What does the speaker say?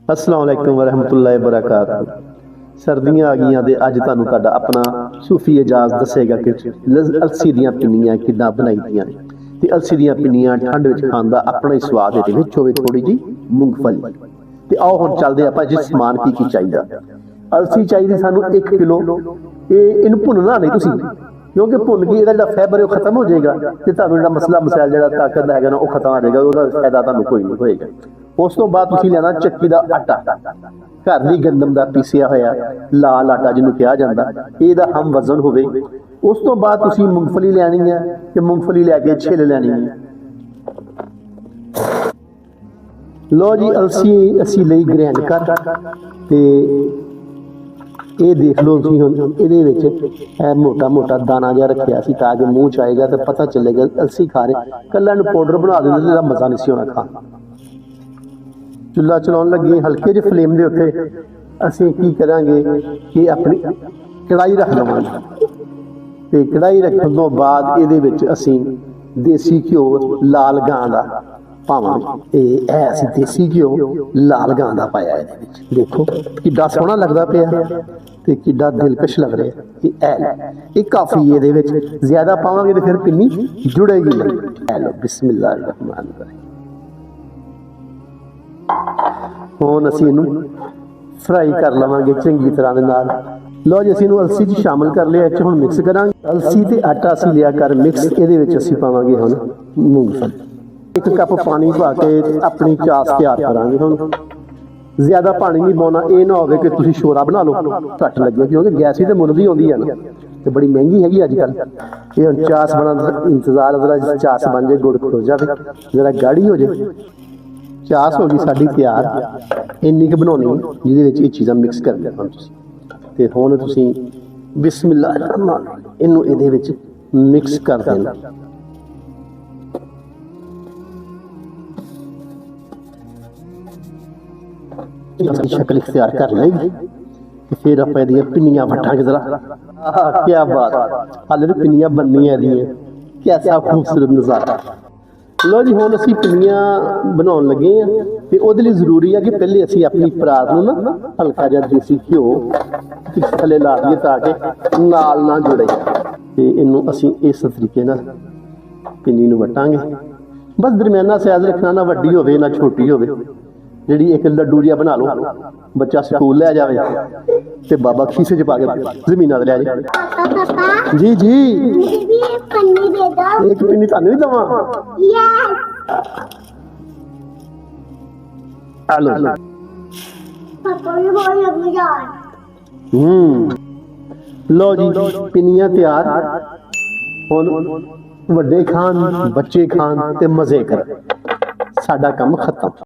अस्सलाम वालेकुम वरहमतुल्लाहि वबरकातुहू। सर्दियां आ गईयां ते अज तुहानू तुहाडा अपना सूफी एजाज दसेगा कि अलसी दियां पिन्नियां किदां बनाईदियां ने। ते अलसी दियां पिन्नियां ठंड विच खाण दा अपना ही स्वाद इहदे विच होवे, थोड़ी जी मूंगफली। ते आओ हुण चलदे आपां जिस समान की चाहीदा। अलसी चाहिदी सानू 1 किलो। इहनू भुन्नना नहीं तुसीं, क्योंकि भुन के इहदा जिहड़ा फाइबर है वो खत्म हो जाएगा ते तुहानू जिहड़ा मसला मसाइल जिहड़ा ताकत दा हैगा ना वो खत्म हो जाएगा, ਉਹਦਾ फायदा तुहानू कोई नहीं होएगा। उस तो बाद तुसीं लेना ਚੱਕੀ ਦਾ आटा, घर ਦੀ गंदम ਦਾ पीसिया होया लाल आटा ਜਿਹਨੂੰ ਕਿਹਾ ਜਾਂਦਾ, ਇਹਦਾ ਹਮ ਵਜ਼ਨ ਹੋਵੇ। उस तो बाद तुसीं मूंगफली लैनी है ते मूंगफली लैके छिल लैनी है। लो जी अलसी असी लई ग्रैंड कर ते ये देख लो तुसीं हुण इहदे विच मोटा मोटा दाना जिहा रखिया सी ताकि मूँह च आएगा तो पता चलेगा अलसी खा रहे। कल्ला नूं पाउडर बना दिंदे ते मज़ा नहीं सी होना खाण। चुल्हा चलाउण लगे हल्के ਜਿਹੇ फ्लेम ਦੇ ਉੱਤੇ ਅਸੀਂ ਕੀ ਕਰਾਂਗੇ ਕਿ ਆਪਣੀ ਕੜਾਈ ਰੱਖ ਲਵਾਂਗੇ ਤੇ ਕੜਾਈ ਰੱਖਣ ਤੋਂ ਬਾਅਦ ਇਹਦੇ ਵਿੱਚ ਅਸੀਂ ਦੇਸੀ ਘਿਓ ਲਾਲ ਗਾਂ ਦਾ ਪਾਵਾਂਗੇ। ਇਹ ਅਸੀਂ ਦੇਸੀ ਘਿਓ ਲਾਲ ਗਾਂ ਦਾ ਪਾਇਆ ਇਹਦੇ ਵਿੱਚ। ਦੇਖੋ ਕਿੱਡਾ ਸੋਹਣਾ ਲੱਗਦਾ ਪਿਆ ਤੇ ਕਿੱਡਾ ਦਿਲਕਸ਼ ਲੱਗ ਰਿਹਾ। ਇਹ ਕਾਫੀ ਇਹਦੇ ਵਿੱਚ ਜ਼ਿਆਦਾ ਪਾਵਾਂਗੇ ਤੇ ਫਿਰ ਪਿੰਨੀ ਜੁੜੇਗੀ ਨਹੀਂ। ਇਹ ਲਓ ਬਿਸਮਿल्लाह रहमान रहीम। ਹੁਣ ਅਸੀਂ ਇਹਨੂੰ ਫਰਾਈ ਕਰ ਲਵਾਂਗੇ ਚੰਗੀ ਤਰ੍ਹਾਂ ਦੇ ਨਾਲ। ਲਓ ਜੀ ਅਸੀਂ ਇਹਨੂੰ ਅਲਸੀ 'ਚ ਸ਼ਾਮਲ ਕਰ ਲਿਆ। ਹੁਣ ਮਿਕਸ ਕਰਾਂਗੇ। ਅਲਸੀ ਤੇ ਆਟਾ ਅਸੀਂ ਲਿਆ ਕਰ ਮਿਕਸ। ਇਹਦੇ ਵਿੱਚ ਅਸੀਂ ਪਾਵਾਂਗੇ ਹੁਣ ਮੂੰਗਫਲੀ। 1 ਕੱਪ ਪਾਣੀ ਪਾ ਕੇ ਆਪਣੀ ਚਾਸ ਤਿਆਰ ਕਰਾਂਗੇ। ਹੁਣ ਜ਼ਿਆਦਾ ਪਾਣੀ ਨਹੀਂ ਪਾਉਣਾ। ਇਹ ਨਾ ਹੋਵੇ ਕਿ ਤੁਸੀਂ ਸ਼ੋਰਾ ਬਣਾ ਲਓ ਘੱਟ ਲੱਗੇ, ਕਿਉਂਕਿ ਗੈਸ ਹੀ ਤੇ ਮੁੱਲ ਦੀ ਆਉਂਦੀ ਹੈ ਨਾ ਤੇ ਬੜੀ ਮਹਿੰਗੀ ਹੈਗੀ ਅੱਜ ਕੱਲ੍ਹ। ਇਹ ਹੁਣ ਚਾਸ ਬਣਨ ਦਾ ਇੰਤਜ਼ਾਰ, ਜ਼ਰਾ ਚਾਸ ਬਣ ਜਾਏ, ਗੁੜ ਖੁੱਲ ਜਾਵੇ, ਜ਼ਰਾ ਗਾੜੀ ਹੋ ਜਾਏ। ਚਾਸ ਹੋ ਗਈ ਸਾਡੀ ਤਿਆਰ। ਇੰਨੀ ਕੁ ਬਣਾਉਣੀ ਜਿਹਦੇ ਵਿੱਚ ਇਹ ਚੀਜ਼ਾਂ ਮਿਕਸ ਕਰ ਲਿਆ ਤੁਸੀਂ। ਤੇ ਹੁਣ ਤੁਸੀਂ ਬਿਸਮਿल्लाह ਰਹਿਮਾਨ ਇਹਨੂੰ ਇਹਦੇ ਵਿੱਚ ਮਿਕਸ ਕਰ ਦੇਣਾ। शक्ल इख्तियार कर लेगी तो फिर आप पिन्नियां वटांगे जरा। क्या बात, हाले तो पिन्नियां बननियां दी, कैसा खूबसूरत नज़ारा। लो जी हुण असीं पिन्नियां बनाउण लगे हैं ते उहदे लई जरूरी है कि पहले असीं अपनी परात नूं ना हल्का जिहा देसी घिओ थल्ले ला दईए ताकि नाल ना जुड़े। ते इहनूं असीं इस तरीके नाल पिन्नी नूं वटांगे। बस दरमियाना साइज रखना, ना वड्डी होवे ना छोटी होवे। ਜਿਹੜੀ ਇੱਕ ਲੱਡੂ ਜਿਹਾ ਬਣਾ ਲਓ, ਬੱਚਾ ਸਕੂਲ ਲੈ ਜਾਵੇ ਤੇ ਬਾਬਾ ਖੀਸੇ 'ਚ ਪਾ ਕੇ ਜ਼ਮੀਨਾਂ ਤੇ ਲੈ ਜਾਏ। ਜੀ ਜੀ ਇੱਕ ਪਿੰਨੀ ਤੁਹਾਨੂੰ ਵੀ ਦਵਾਂ। ਹਲੋ ਲੋ ਜੀ ਪਿੰਨੀਆਂ ਤਿਆਰ। ਹੁਣ ਵੱਡੇ ਖਾਣ ਬੱਚੇ ਖਾਣ ਤੇ ਮਜ਼ੇ ਕਰਨ, ਸਾਡਾ ਕੰਮ ਖਤਮ।